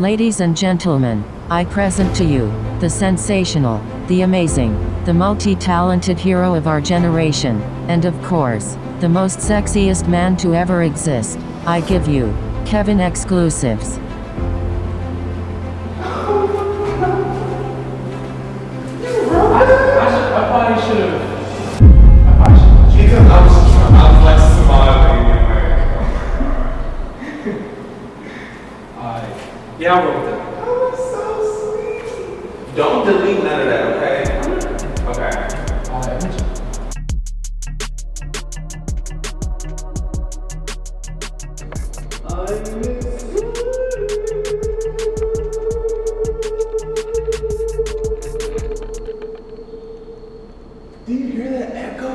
Ladies and gentlemen, I present to you the sensational, the amazing, the multi-talented hero of our generation, and of course, the most sexiest man to ever exist. I give you Kevin exclusives. I probably should have. Because I was like smiling and like. Yeah, I wrote that. Oh, that's so sweet. Don't delete none of that, okay? Okay. Alright. Do you hear that echo?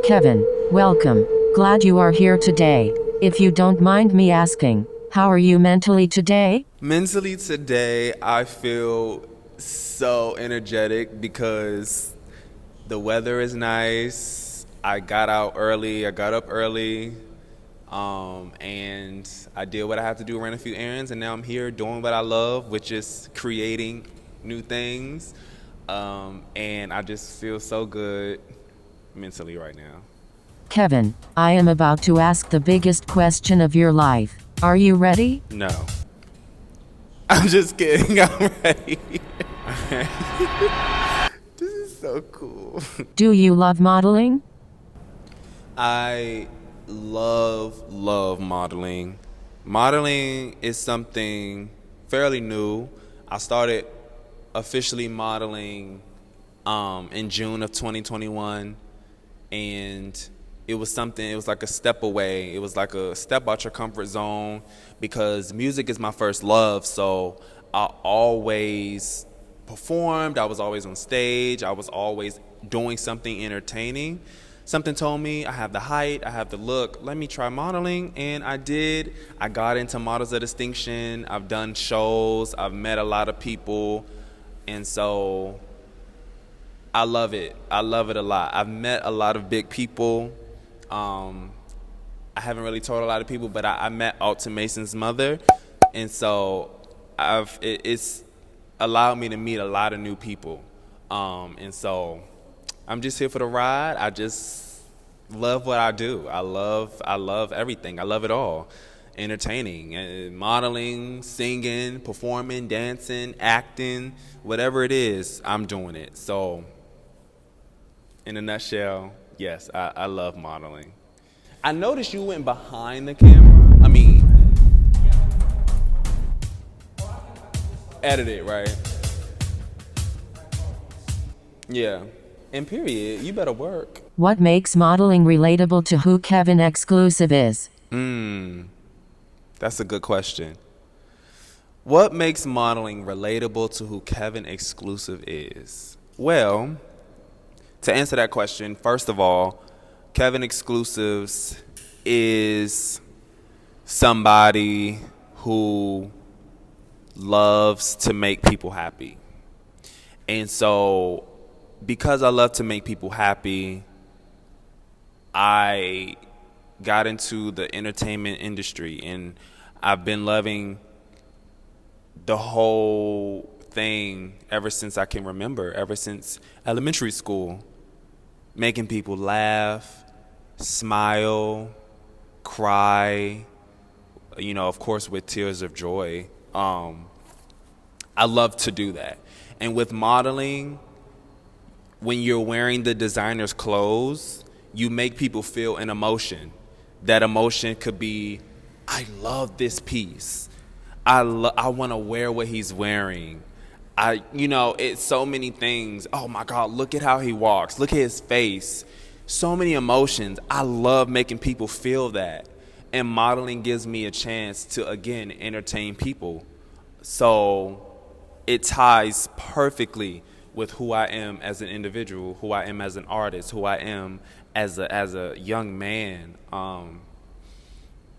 Kevin, welcome. Glad you are here today. If you don't mind me asking, how are you mentally today? Mentally today, I feel so energetic because the weather is nice. I got out early. I got up early. And I did what I have to do, ran a few errands, and now I'm here doing what I love, which is creating new things. And I just feel so good mentally right now. Kevin, I am about to ask the biggest question of your life. Are you ready? No. I'm just kidding. I'm ready. This is so cool. Do you love modeling? I love modeling. Modeling is something fairly new. I started officially modeling in June of 2021, and it was like a step away. It was like a step out your comfort zone because music is my first love. So I always performed. I was always on stage. I was always doing something entertaining. Something told me I have the height, I have the look, let me try modeling, and I did. I got into Models of Distinction. I've done shows. I've met a lot of people, and so I love it. I love it a lot. I've met a lot of big people. I haven't really told a lot of people, but I met Alton Mason's mother, and so it's allowed me to meet a lot of new people, and so I'm just here for the ride. I just love what I do. I love everything. I love it all. Entertaining, modeling, singing, performing, dancing, acting, whatever it is, I'm doing it. So, in a nutshell, yes, I love modeling. I noticed you went behind the camera. I mean, edit it, right? Yeah. And period, you better work. What makes modeling relatable to who Kevin exclusive is? That's a good question. What makes modeling relatable to who Kevin exclusive is? Well, to answer that question, first of all, Kevin exclusives is somebody who loves to make people happy. And so because I love to make people happy, I got into the entertainment industry, and I've been loving the whole thing ever since I can remember, ever since elementary school. Making people laugh, smile, cry, of course with tears of joy. I love to do that. And with modeling, when you're wearing the designer's clothes, you make people feel an emotion. That emotion could be, I love this piece. I want to wear what he's wearing. It's so many things. Oh my God, look at how he walks. Look at his face. So many emotions. I love making people feel that. And modeling gives me a chance to, again, entertain people. So it ties perfectly with who I am as an individual, who I am as an artist, who I am as a young man.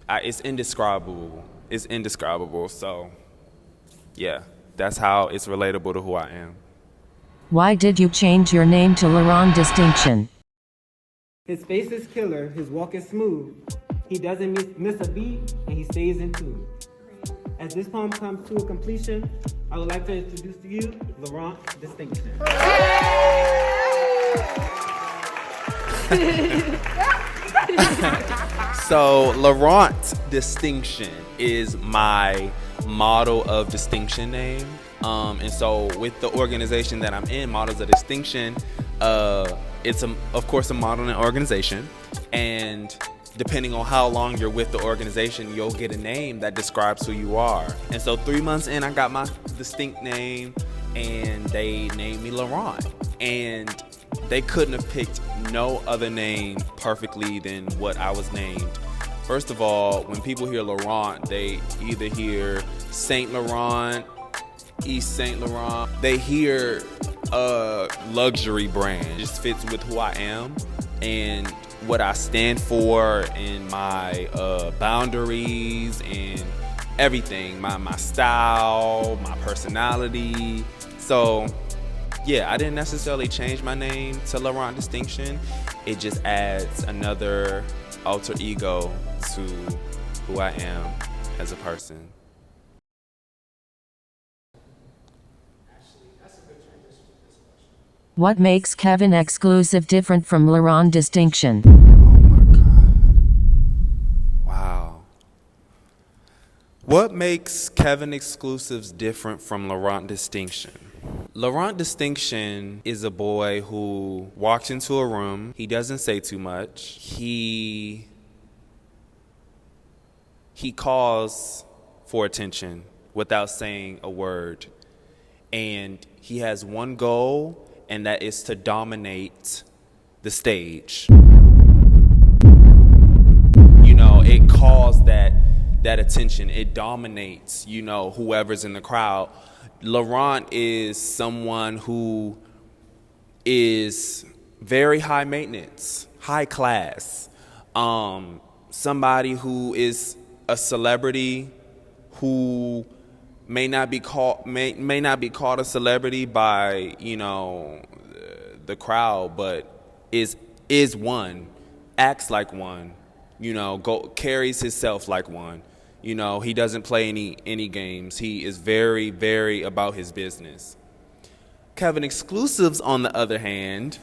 It's indescribable. It's indescribable. So, yeah, that's how it's relatable to who I am. Why did you change your name to Laurent Distinction? His face is killer, his walk is smooth. He doesn't miss a beat, and he stays in tune. As this poem comes to a completion, I would like to introduce to you Laurent Distinction. So Laurent Distinction is my model of distinction name. And so with the organization that I'm in, Models of Distinction, it's of course a modeling organization, and depending on how long you're with the organization, you'll get a name that describes who you are. And so 3 months in, I got my distinct name, and they named me Laurent. And they couldn't have picked no other name perfectly than what I was named. First of all, when people hear Laurent, they either hear Saint Laurent, East Saint Laurent. They hear a luxury brand. It just fits with who I am and what I stand for, and my boundaries and everything, my style, my personality. So yeah, I didn't necessarily change my name to Laurent Distinction. It just adds another alter ego to who I am as a person. What makes Kevin Exclusive different from Laurent Distinction? Oh my God. Wow. What makes Kevin Exclusives different from Laurent Distinction? Laurent Distinction is a boy who walks into a room. He doesn't say too much. He calls for attention without saying a word. And he has one goal, and that is to dominate the stage. You know, it calls that attention. It dominates, you know, whoever's in the crowd. Laurent is someone who is very high maintenance, high class. Somebody who is a celebrity who may not be called a celebrity by, you know, the crowd, but is one, acts like one, you know, carries himself like one. You know, he doesn't play any games. He is very, very about his business. Kevin Exclusives, on the other hand,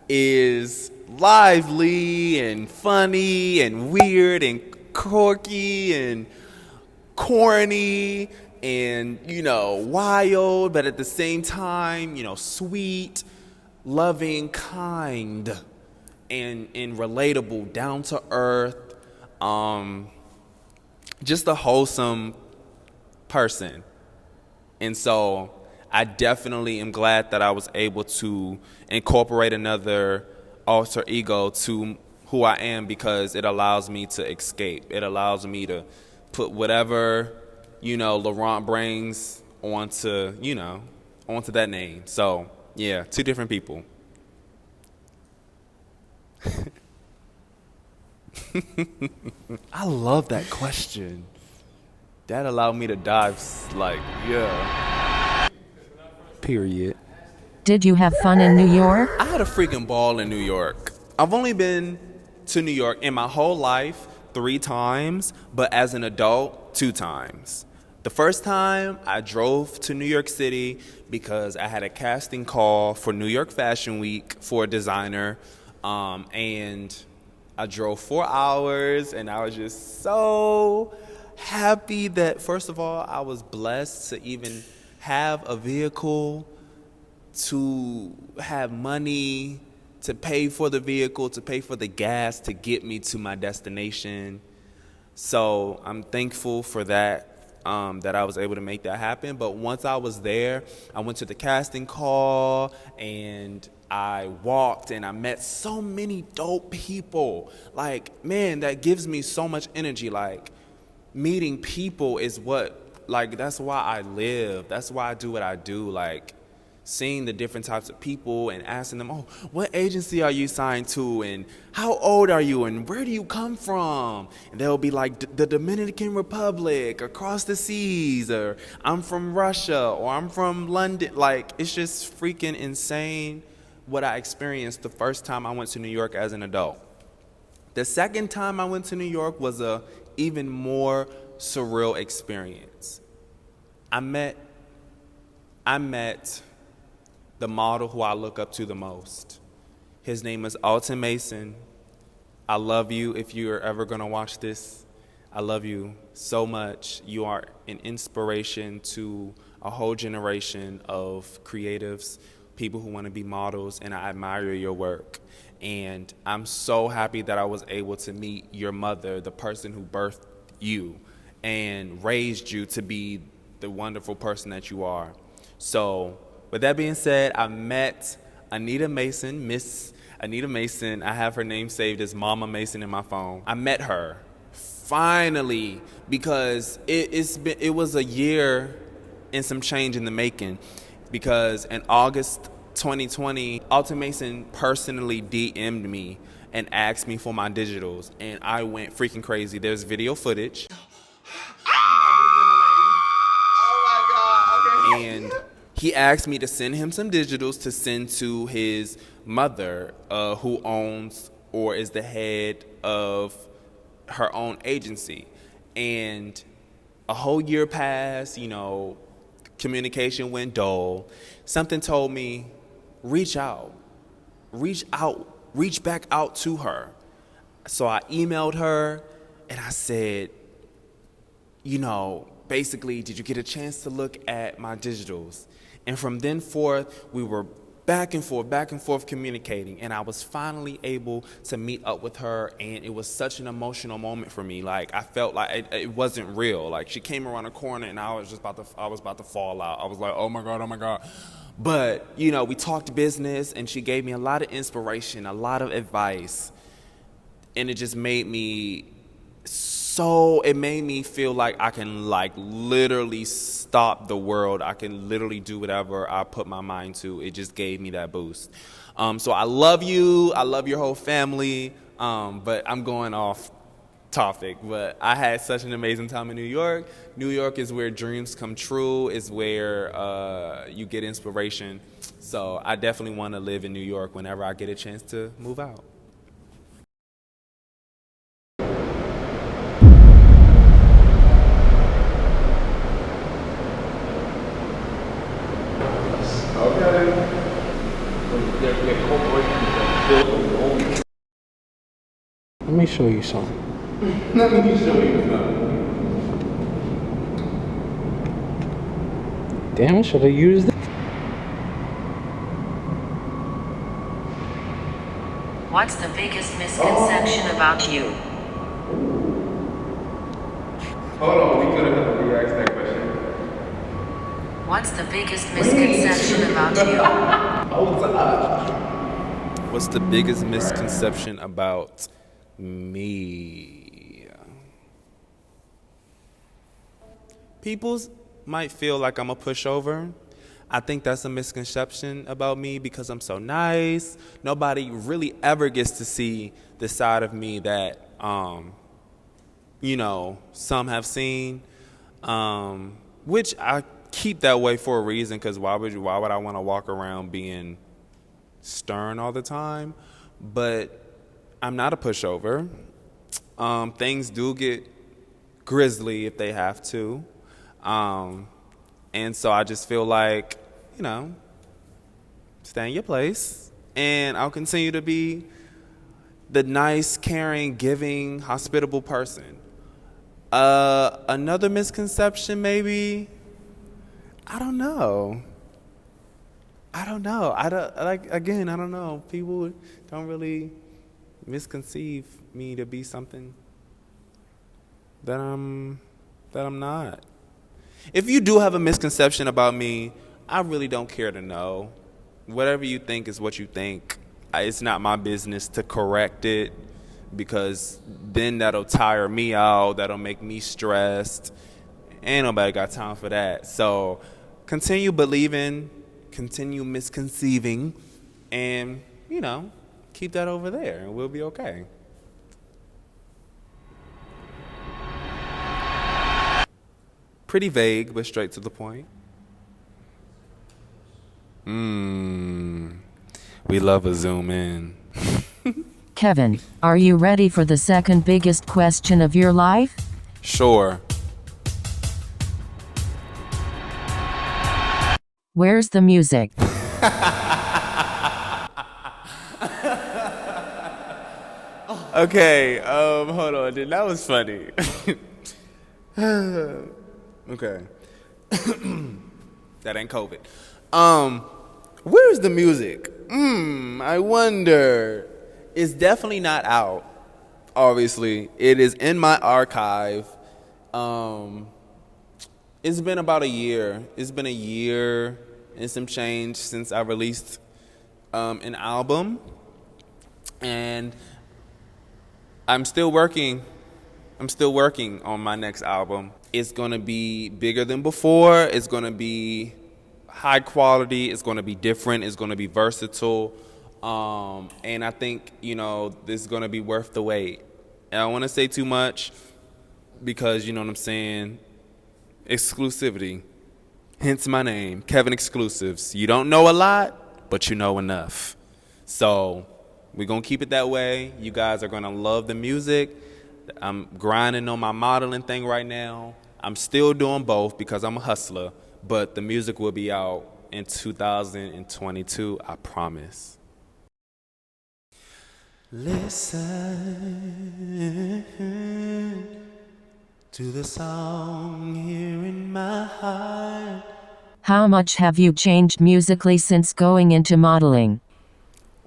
is lively and funny and weird and quirky and corny and, you know, wild, but at the same time, you know, sweet, loving, kind, and relatable, down to earth, just a wholesome person. And so I definitely am glad that I was able to incorporate another alter ego to who I am, because it allows me to escape. It allows me to put whatever, you know, Laurent brings onto that name. So yeah, two different people. I love that question. That allowed me to dive, like, yeah. Period. Did you have fun in New York? I had a freaking ball in New York. I've only been to New York in my whole life 3 times, but as an adult, 2 times. The first time I drove to New York City because I had a casting call for New York Fashion Week for a designer, and I drove 4 hours, and I was just so happy that, first of all, I was blessed to even have a vehicle, to have money to pay for the vehicle, to pay for the gas to get me to my destination. So I'm thankful for that, that I was able to make that happen. But once I was there, I went to the casting call, and I walked, and I met so many dope people. Like, man, that gives me so much energy. Like, meeting people is what, like, that's why I live. That's why I do what I do. Like, seeing the different types of people and asking them, oh, what agency are you signed to? And how old are you? And where do you come from? And they'll be like, the Dominican Republic, across the seas, or I'm from Russia, or I'm from London. Like, it's just freaking insane what I experienced the first time I went to New York as an adult. The second time I went to New York was a even more surreal experience. I met the model who I look up to the most. His name is Alton Mason. I love you if you're ever gonna watch this. I love you so much. You are an inspiration to a whole generation of creatives, people who wanna be models, and I admire your work. And I'm so happy that I was able to meet your mother, the person who birthed you and raised you to be the wonderful person that you are. So with that being said, I met Anita Mason, Miss Anita Mason. I have her name saved as Mama Mason in my phone. I met her finally because it was a year and some change in the making, because in August 2020, Alton Mason personally DM'd me and asked me for my digitals, and I went freaking crazy. There's video footage. And he asked me to send him some digitals to send to his mother, who owns or is the head of her own agency. And a whole year passed, communication went dull. Something told me, reach back out to her. So I emailed her and I said, basically, did you get a chance to look at my digitals? And from then forth, we were back and forth communicating. And I was finally able to meet up with her. And it was such an emotional moment for me. Like, I felt like it wasn't real. Like, she came around the corner and I was about to fall out. I was like, oh my God. But, we talked business and she gave me a lot of inspiration, a lot of advice. And it just made me feel like I can literally stop the world. I can literally do whatever I put my mind to. It just gave me that boost. So I love you. I love your whole family. But I'm going off topic. But I had such an amazing time in New York. New York is where dreams come true. Is where you get inspiration. So I definitely want to live in New York whenever I get a chance to move out. Let me show you something. Damn, should I use this? What's the biggest misconception about you? Hold on, we could have re-asked that question. What's the biggest misconception about you? What's the biggest misconception about me? People might feel like I'm a pushover. I think that's a misconception about me because I'm so nice. Nobody really ever gets to see the side of me that, some have seen, which I keep that way for a reason, because why would I want to walk around being stern all the time? But I'm not a pushover. Things do get grisly if they have to. And so I just feel like, stay in your place. And I'll continue to be the nice, caring, giving, hospitable person. Another misconception maybe, I don't know. I don't know. People don't really misconceive me to be something that I'm not. If you do have a misconception about me, I really don't care to know. Whatever you think is what you think. It's not my business to correct it, because then that'll tire me out. That'll make me stressed. Ain't nobody got time for that. So continue believing, continue misconceiving, and, keep that over there, and we'll be okay. Pretty vague, but straight to the point. We love a zoom in. Kevin, are you ready for the second biggest question of your life? Sure. Where's the music? Okay, hold on. That was funny. Okay. That ain't COVID. Where's the music? I wonder. It's definitely not out. Obviously, it is in my archive. It's been about a year. It's been a year and some change since I released an album, and I'm still working on my next album. It's gonna be bigger than before. It's gonna be high quality. It's gonna be different. It's gonna be versatile. And I think, this is gonna be worth the wait. And I don't wanna say too much because, you know what I'm saying? Exclusivity. Hence my name, Kevin Exclusives. You don't know a lot, but you know enough. So we're gonna keep it that way. You guys are gonna love the music. I'm grinding on my modeling thing right now. I'm still doing both because I'm a hustler, but the music will be out in 2022, I promise. Listen to the song here in my heart. How much have you changed musically since going into modeling?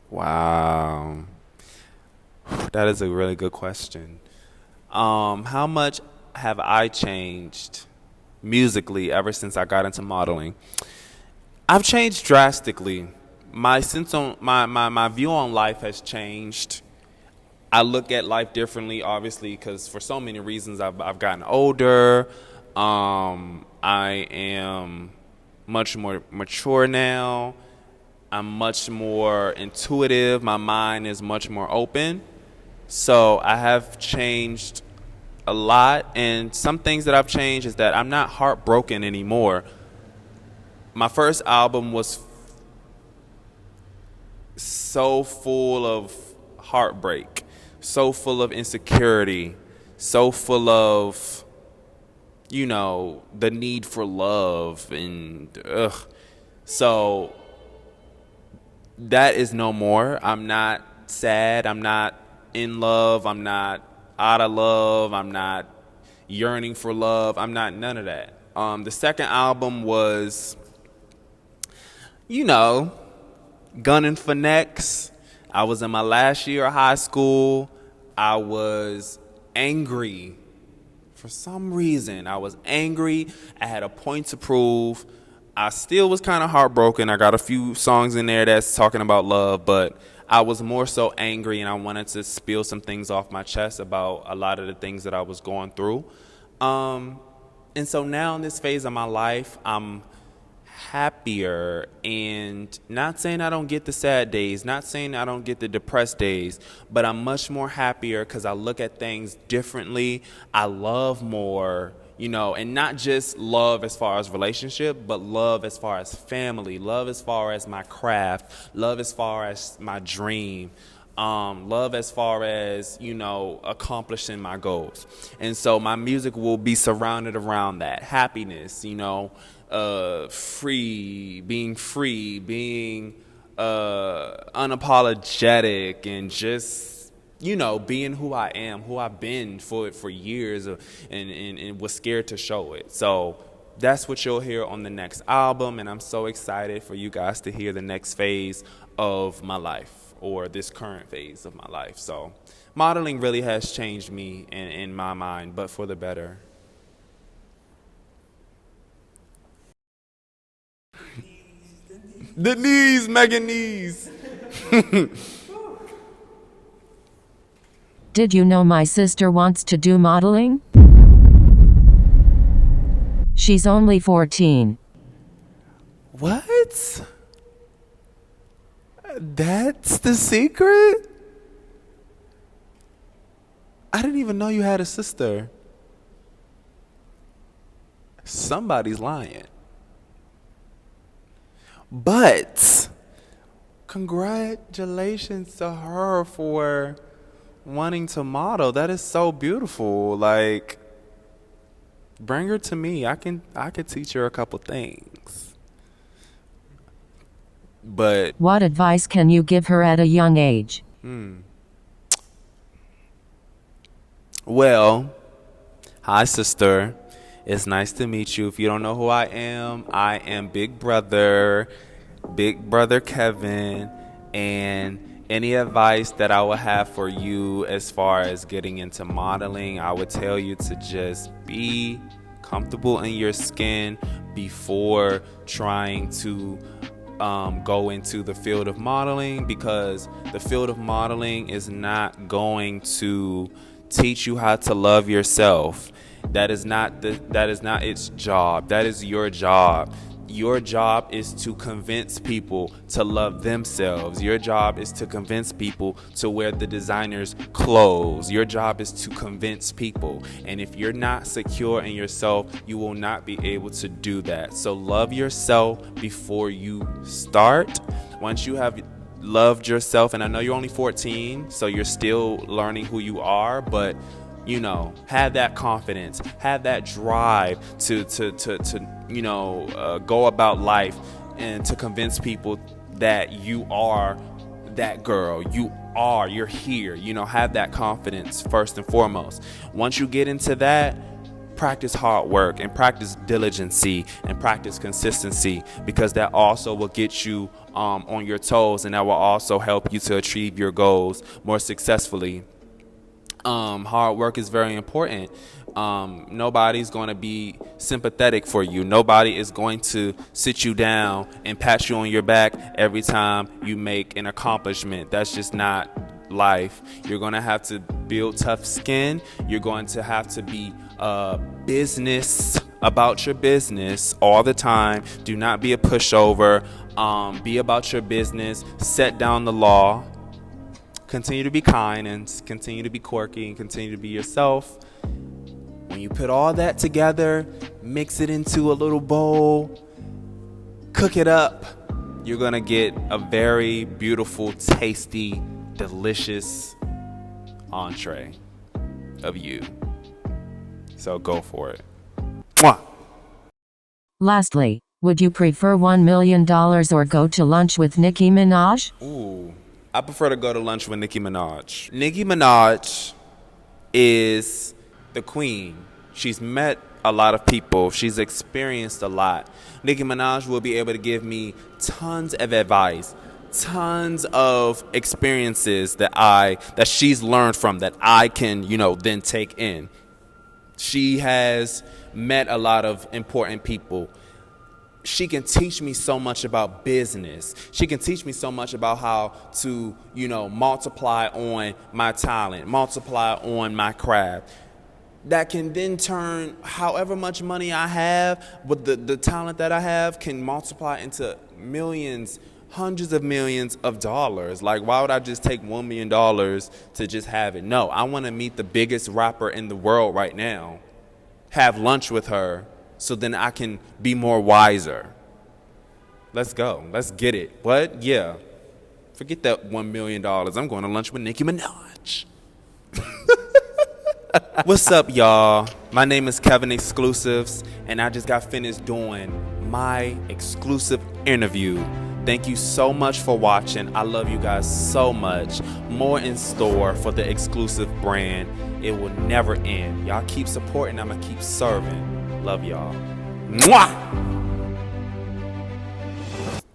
Wow. That is a really good question. How much have I changed musically ever since I got into modeling? I've changed drastically. My view on life has changed. I look at life differently, obviously, because for so many reasons I've gotten older. I am much more mature now. I'm much more intuitive. My mind is much more open. So I have changed a lot. And some things that I've changed is that I'm not heartbroken anymore. My first album was so full of heartbreak, so full of insecurity, so full of, the need for love and So that is no more. I'm not sad. I'm not in love. I'm not out of love. I'm not yearning for love. I'm not none of that. The second album was, gunning for next. I was in my last year of high school. I was angry. For some reason, I was angry. I had a point to prove. I still was kind of heartbroken. I got a few songs in there that's talking about love, but I was more so angry, and I wanted to spill some things off my chest about a lot of the things that I was going through. And so now in this phase of my life, I'm happier, and not saying I don't get the sad days, not saying I don't get the depressed days, but I'm much more happier because I look at things differently. I love more, and not just love as far as relationship, but love as far as family, love as far as my craft, love as far as my dream, love as far as, accomplishing my goals. And so my music will be surrounded around that happiness, being unapologetic, and just, being who I am, who I've been for years, and was scared to show it. So that's what you'll hear on the next album, and I'm so excited for you guys to hear the next phase of my life, or this current phase of my life. So modeling really has changed me in my mind, but for the better. The knees, Megan knees. Did you know my sister wants to do modeling? She's only 14. What? That's the secret? I didn't even know you had a sister. Somebody's lying. But congratulations to her for wanting to model. That is so beautiful. Like, bring her to me. I could teach her a couple things. But what advice can you give her at a young age? Well, hi sister. It's nice to meet you. If you don't know who I am Big Brother Kevin, and any advice that I would have for you as far as getting into modeling, I would tell you to just be comfortable in your skin before trying to go into the field of modeling, because the field of modeling is not going to teach you how to love yourself. That is not its job. That is your job. Your job is to convince people to love themselves. Your job is to convince people to wear the designer's clothes. Your job is to convince people. And if you're not secure in yourself, you will not be able to do that. So love yourself before you start. Once you have loved yourself, and I know you're only 14, so you're still learning who you are, but have that confidence, have that drive to go about life and to convince people that you are that girl. You're here. Have that confidence first and foremost. Once you get into that, practice hard work and practice diligency and practice consistency, because that also will get you on your toes, and that will also help you to achieve your goals more successfully. Hard work is very important. Nobody's going to be sympathetic for you. Nobody is going to sit you down and pat you on your back every time you make an accomplishment. That's just not life. You're going to have to build tough skin. You're going to have to be business about your business all the time. Do not be a pushover. Be about your business. Set down the law. Continue to be kind and continue to be quirky and continue to be yourself. When you put all that together, mix it into a little bowl, cook it up, you're going to get a very beautiful, tasty, delicious entree of you. So go for it. Mwah! Lastly, would you prefer $1 million or go to lunch with Nicki Minaj? Ooh, I prefer to go to lunch with Nicki Minaj. Nicki Minaj is the queen. She's met a lot of people. She's experienced a lot. Nicki Minaj will be able to give me tons of advice, tons of experiences that she's learned from, that I can, then take in. She has met a lot of important people. She can teach me so much about business. She can teach me so much about how to, multiply on my talent, multiply on my craft. That can then turn however much money I have, with the talent that I have, can multiply into millions, hundreds of millions of dollars. Like, why would I just take $1 million to just have it? No, I want to meet the biggest rapper in the world right now, have lunch with her, so then I can be more wiser. Let's go. Let's get it. What? Yeah. Forget that $1 million. I'm going to lunch with Nicki Minaj. What's up, y'all? My name is Kevin Exclusives, and I just got finished doing my exclusive interview. Thank you so much for watching. I love you guys so much. More in store for the exclusive brand. It will never end. Y'all keep supporting. I'm going to keep serving. Love y'all. Mwah!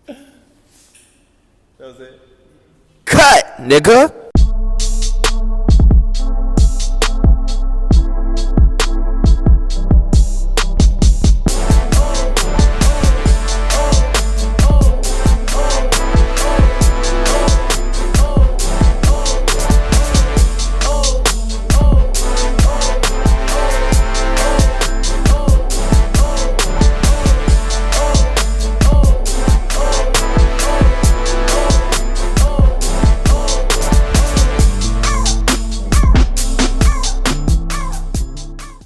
That was it. Cut, nigga!